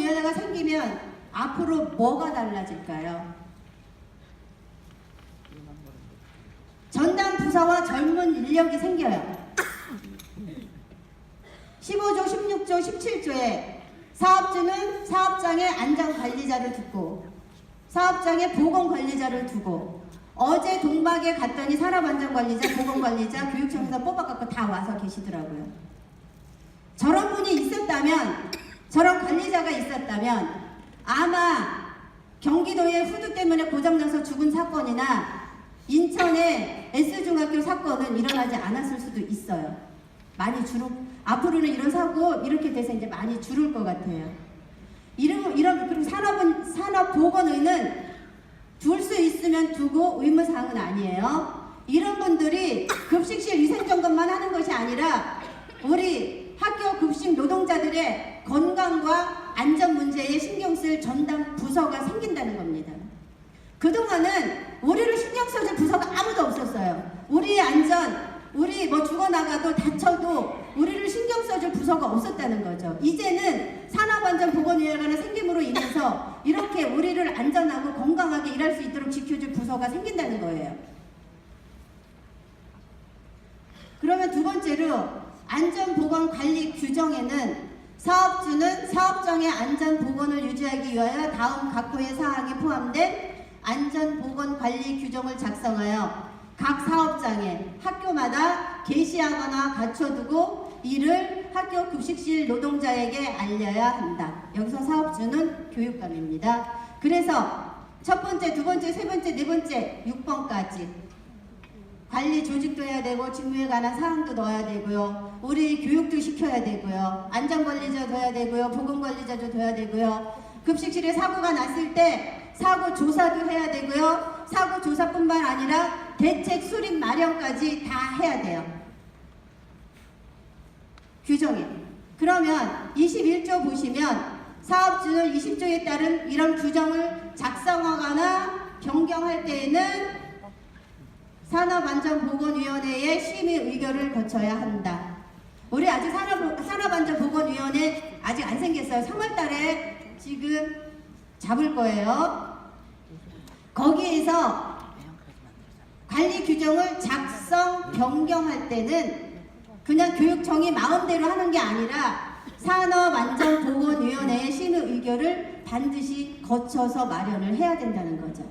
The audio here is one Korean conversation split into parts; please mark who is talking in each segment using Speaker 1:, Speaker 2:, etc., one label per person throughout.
Speaker 1: 보건위원회가 생기면 앞으로 뭐가 달라질까요? 전담 부서와 젊은 인력이 생겨요. 15조, 16조, 17조에 사업주는 사업장에 안전관리자를 두고 사업장에 보건관리자를 두고 어제 동박에 갔더니 산업안전관리자, 보건관리자, 교육청에서 뽑아갖고 다 와서 계시더라고요. 저런 분이 있었다면, 저런 관리자가 있었다면 아마 경기도의 후드 때문에 고장나서 죽은 사건이나 인천의 S중학교 사건은 일어나지 않았을 수도 있어요. 많이 앞으로는 이런 사고 이렇게 돼서 이제 많이 줄을 것 같아요. 그리고 산업보건의는 둘 수 있으면 두고 의무사항은 아니에요. 이런 분들이 급식실 위생점검만 하는 것이 아니라 우리 학교 급식 노동자들의 건강과 안전 문제에 신경 쓸 전담 부서가 생긴다는 겁니다. 그동안은 우리를 신경 써줄 부서가 아무도 없었어요. 우리의 안전, 우리 뭐 죽어나가도 다쳐도 우리를 신경 써줄 부서가 없었다는 거죠. 이제는 산업안전보건위원회가 생김으로 인해서 이렇게 우리를 안전하고 건강하게 일할 수 있도록 지켜줄 부서가 생긴다는 거예요. 그러면 두 번째로 안전보건관리 규정에는 사업주는 사업장의 안전보건을 유지하기 위하여 다음 각호의 사항에 포함된 안전보건관리 규정을 작성하여 각 사업장에 학교마다 게시하거나 갖춰두고 이를 학교 급식실 노동자에게 알려야 한다. 여기서 사업주는 교육감입니다. 그래서 첫 번째, 두 번째, 세 번째, 네 번째, 6번까지 관리 조직도 해야 되고 직무에 관한 사항도 넣어야 되고요. 우리 교육도 시켜야 되고요. 안전관리자도 해야 되고요. 보건관리자도 돼야 되고요. 급식실에 사고가 났을 때 사고 조사도 해야 되고요. 사고 조사뿐만 아니라 대책 수립 마련까지 다 해야 돼요. 규정에. 그러면 21조 보시면 사업주는 20조에 따른 이런 규정을 작성하거나 변경할 때에는 산업안전보건위원회의 심의 의결을 거쳐야 한다. 우리 아직 산업안전보건위원회 아직 안 생겼어요. 3월 달에 지금 잡을 거예요. 거기에서 관리 규정을 작성, 변경할 때는 그냥 교육청이 마음대로 하는 게 아니라 산업안전보건위원회의 심의 의결을 반드시 거쳐서 마련을 해야 된다는 거죠.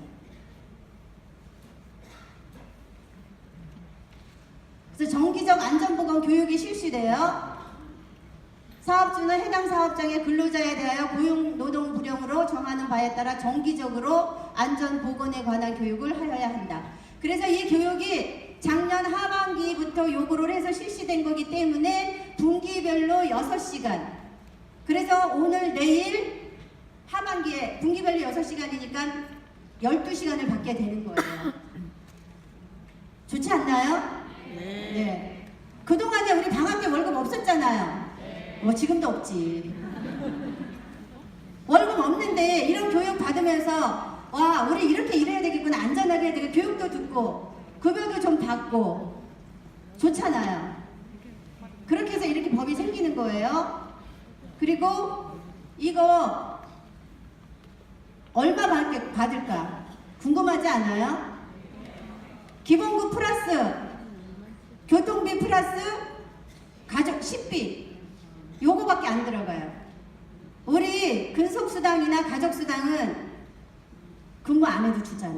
Speaker 1: 그래서 정기적 안전보건 교육이 실시되어 사업주는 해당 사업장의 근로자에 대하여 고용노동 불용으로 정하는 바에 따라 정기적으로 안전보건에 관한 교육을 하여야 한다. 그래서 이 교육이 작년 하반기부터 요구를 해서 실시된 거기 때문에 분기별로 6시간. 그래서 오늘 내일 하반기에 분기별로 6시간이니까 12시간을 받게 되는 거예요. 좋지 않나요? 네. 그동안에 우리 방학 때 월급 없었잖아요. 지금도 없지. 월급 없는데 이런 교육 받으면서 와, 우리 이렇게 일해야 되겠구나. 안전하게 해야 되겠구나. 교육도 듣고 급여도 좀 받고 좋잖아요. 그렇게 해서 이렇게 법이 생기는 거예요. 그리고 이거 얼마 받을까? 궁금하지 않아요? 기본급 플러스 교통비 플러스 가족 식비 요거밖에 안 들어가요. 우리 근속수당이나 가족수당은 근무 안 해도 주잖아.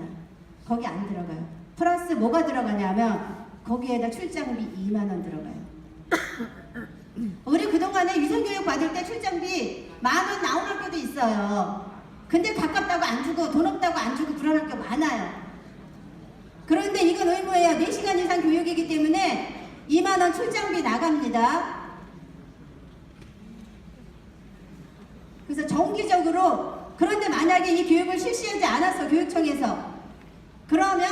Speaker 1: 거기 안 들어가요. 플러스 뭐가 들어가냐면 거기에다 출장비 2만원 들어가요. 우리 그동안에 유선교육 받을 때 출장비 10,000원 나온 학교도 있어요. 근데 가깝다고 안 주고 돈 없다고 안 주고 그런 학교 많아요. 그런데 이건 의무예요. 4시간 이상 교육이기 때문에 2만원 출장비 나갑니다. 그래서 정기적으로, 그런데 만약에 이 교육을 실시하지 않았어, 교육청에서. 그러면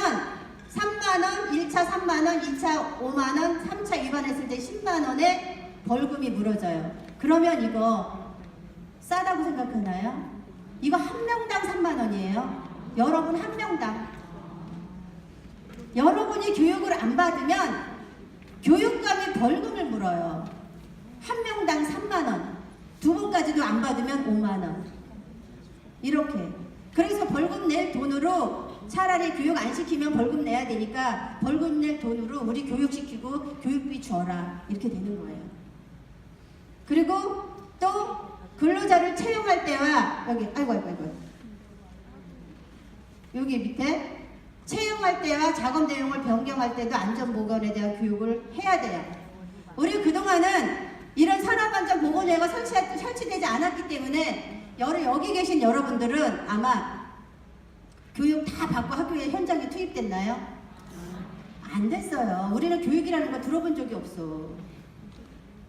Speaker 1: 3만원, 1차 3만원, 2차 5만원, 3차 위반했을 때 10만원의 벌금이 물어져요. 그러면 이거 싸다고 생각하나요? 이거 한 명당 3만원이에요. 여러분 한 명당. 여러분이 교육을 안 받으면 교육감이 벌금을 물어요. 한 명당 3만원. 두 분까지도 안 받으면 5만원. 이렇게. 그래서 벌금 낼 돈으로 차라리 교육 안 시키면 벌금 내야 되니까 벌금 낼 돈으로 우리 교육시키고 교육비 줘라. 이렇게 되는 거예요. 그리고 또 근로자를 채용할 때와 여기 밑에 채용할 때와 작업 내용을 변경할 때도 안전보건에 대한 교육을 해야 돼요. 우리 그동안은 이런 산업안전보건회가 설치되지 않았기 때문에 여기 계신 여러분들은 아마 교육 다 받고 학교에 현장에 투입됐나요? 안 됐어요. 우리는 교육이라는 거 들어본 적이 없어.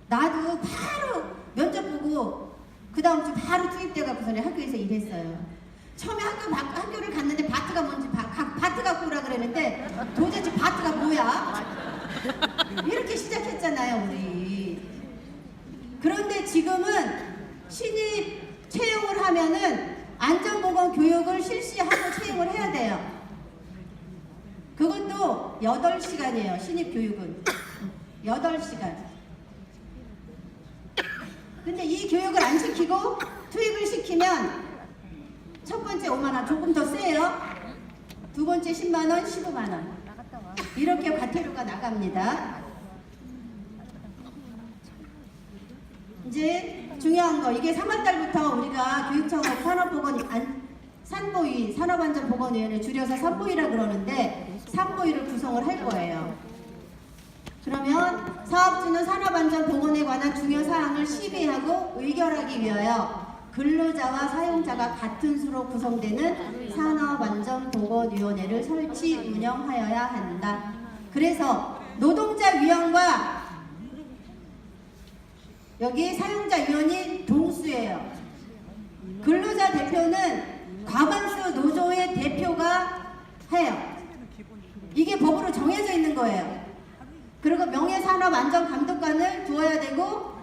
Speaker 1: 나도 바로 면접 보고 그 다음 주 바로 투입돼갖고서 학교에서 일했어요. 처음에 학교를 갔는데 바트가 뭔지 바트 갖고 오라 그랬는데 도대체 바트가 뭐야? 이렇게 시작했잖아요, 우리. 그런데 지금은 신입 채용을 하면은 안전보건 교육을 실시하고 채용을 해야 돼요. 그것도 8시간이에요, 신입 교육은. 8시간. 근데 이 교육을 안 시키고 투입을 시키면 첫 번째 5만원 조금 더 세요. 두 번째 10만원, 15만원. 이렇게 과태료가 나갑니다. 이제 중요한 거, 이게 3월달부터 우리가 교육청하고 산보위, 산업안전보건위원회 줄여서 산보위라 그러는데 산보위를 구성을 할 거예요. 그러면 사업주는 산업안전보건에 관한 중요 사항을 심의하고 의결하기 위하여 근로자와 사용자가 같은 수로 구성되는 산업안전보건위원회를 설치 운영하여야 한다. 그래서 노동자위원과 여기 사용자위원이 동수예요. 근로자 대표는 과반수 노조의 대표가 해요. 이게 법으로 정해져 있는 거예요. 그리고 명예산업안전감독관을 두어야 되고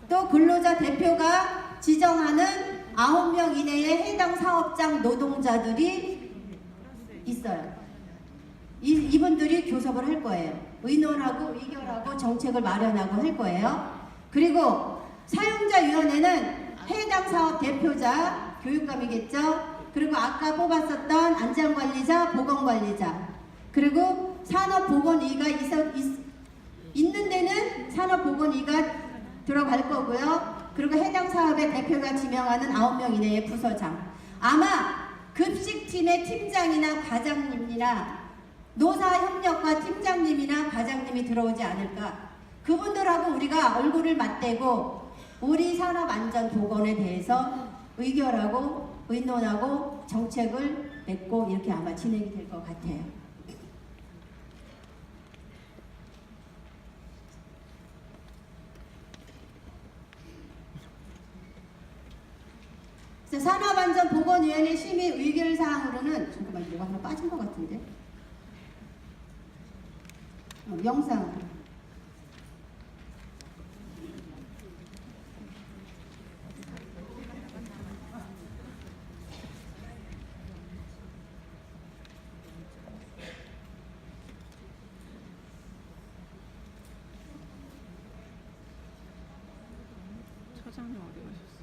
Speaker 1: 또 근로자 대표가 지정하는 9명 이내의 해당 사업장 노동자들이 있어요. 이분들이 교섭을 할 거예요. 의논하고 의결하고 정책을 마련하고 할 거예요. 그리고 사용자위원회는 해당 사업 대표자, 교육감이겠죠. 그리고 아까 뽑았었던 안전관리자, 보건관리자, 그리고 산업보건위가 있는 데는 산업보건위가 들어갈 거고요. 그리고 해당 사업의 대표가 지명하는 9명 이내의 부서장. 아마 급식팀의 팀장이나 과장님이나 노사협력과 팀장님이나 과장님이 들어오지 않을까. 그분들하고 우리가 얼굴을 맞대고 우리 산업안전보건에 대해서 의결하고 의논하고 정책을 맺고 이렇게 아마 진행이 될 것 같아요. 산업안전보건위원회 심의 의결사항으로는 잠깐만, 뭐가 하나 빠진 것 같은데. 영상.
Speaker 2: 차장님 어디 가셨어요?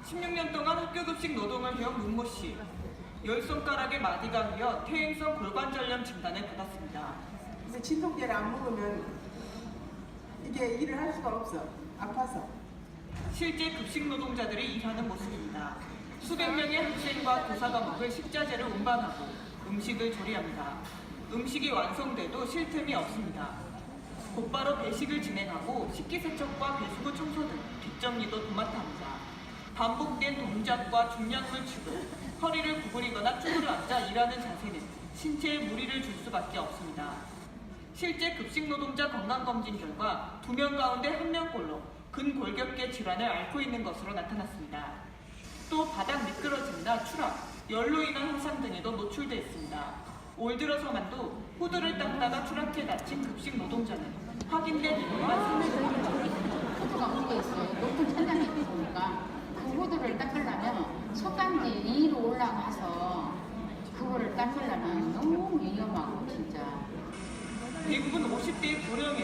Speaker 3: 16년 동안 학교급식 노동을 해온 문모 씨. 10손가락에 마디가 휘어 퇴행성 골관절염 진단을 받았습니다.
Speaker 4: 근데 진통제를 안 먹으면 이게 일을 할 수가 없어. 아파서.
Speaker 3: 실제 급식 노동자들이 일하는 모습입니다. 수백 명의 학생과 교사가 먹을 식자재를 운반하고 음식을 조리합니다. 음식이 완성돼도 쉴 틈이 없습니다. 곧바로 배식을 진행하고 식기세척과 배수구 청소 등 뒷정리도 도맡아 합니다. 반복된 동작과 중량물 취급, 허리를 구부리거나 쭈그려 앉아 일하는 자세는 신체에 무리를 줄 수밖에 없습니다. 실제 급식 노동자 건강검진 결과 2명 가운데 1명꼴로 근골격계 질환을 앓고 있는 것으로 나타났습니다. 또 바닥 미끄러짐이나 추락, 열로 인한 화상 등에도 노출돼 있습니다. 올 들어서만도 후드를 닦다가 추락해 다친 급식 노동자는 확인된 인구가 3명입니다.
Speaker 5: 후드가 묻어 있어요. 높은 천장에 보니까 그 후드를 닦으려면 속감지 위로 올라가서 그거를 닦으려면 너무 위험하고 진짜.
Speaker 3: 대부분 50대의 고령에